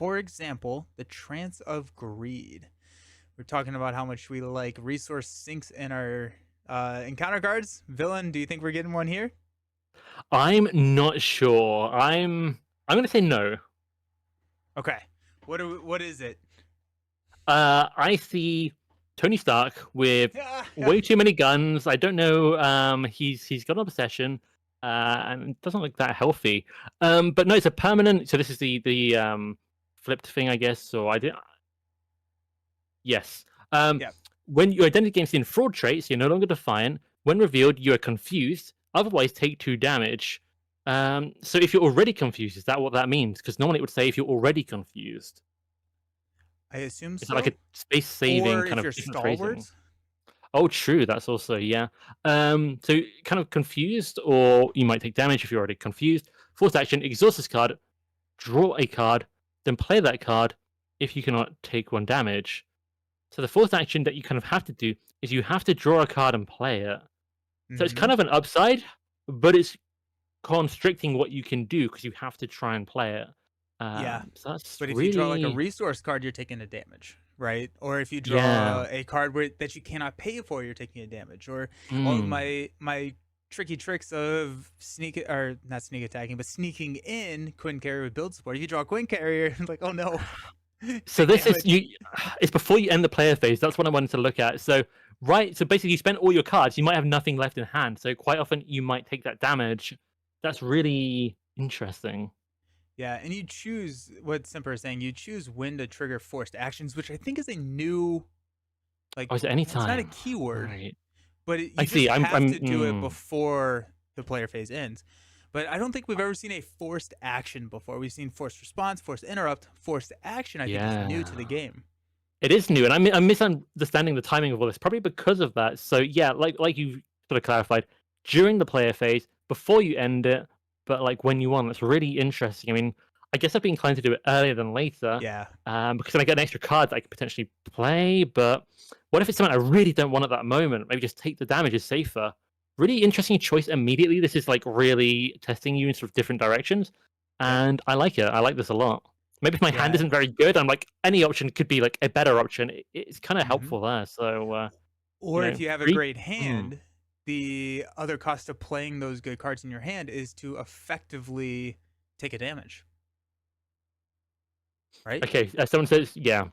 For example, the Trance of Greed. We're talking about how much we like resource sinks in our encounter cards. Villain, do you think we're getting one here? I'm not sure. I'm gonna say no. Okay. What is it? I see Tony Stark with Yeah, yeah. way too many guns. I don't know. He's got an obsession, and it doesn't look that healthy. But no, it's a permanent. So this is the flipped thing, I guess. So I did. Yes. Um, Yeah. when your identity gains the Enthralled traits, you're no longer defiant. When revealed, you are confused. Otherwise, take 2 damage. So if you're already confused, is that what that means? Because normally it would say if you're already confused. I assume Is that like a so. space saving Or kind if of you're different phrasing? stalwarts. Oh, true. That's also yeah. So kind of confused, or you might take damage if you're already confused. Forced action: exhaust this card, draw a card, then play that card. If you cannot take 1 damage, so the fourth action that you kind of have to do is you have to draw a card and play it. So it's Mm-hmm. kind of an upside, but it's constricting what you can do because you have to try and play it. Yeah. So that's But if you draw like a really resource card, you're taking a damage, right? Or if you yeah. draw a card that you cannot pay for, you're taking a damage. Or all Mm. my tricky tricks of sneak or not sneak attacking, but sneaking in Quinn Carrier with build support. If you draw Quinn Carrier, like oh no, So take this is damage. you. It's before you end the player phase. That's what I wanted to look at. So right. So basically, you spent all your cards. You might have nothing left in hand. So quite often you might take that damage. That's really interesting. Yeah, and you choose what Simper is saying. You choose when to trigger forced actions, which I think is a new like Oh, is it any it's not a time? keyword, Right. but I you just see. have I'm. to do it before the player phase ends. But I don't think we've ever seen a forced action before. We've seen forced response, forced interrupt, forced action. I think is new to the Yeah. game. It is new, and I'm misunderstanding the timing of all this, probably because of that. So yeah, like you sort of clarified, during the player phase, before you end it, but like when you want. It's really interesting. I mean, I guess I'd be inclined to do it earlier than later, Yeah, because then I get an extra card that I could potentially play. But what if it's something I really don't want at that moment? Maybe just take the damage is safer. Really interesting choice immediately. This is like really testing you in sort of different directions, yep, and I like it. I like this a lot. Maybe if my hand yeah. isn't very good, I'm like any option could be like a better option. It's kind of Hmm. helpful there. So Or if you have a three. great Mm. hand, the other cost of playing those good cards in your hand is to effectively take a damage, right? Okay, someone says yeah.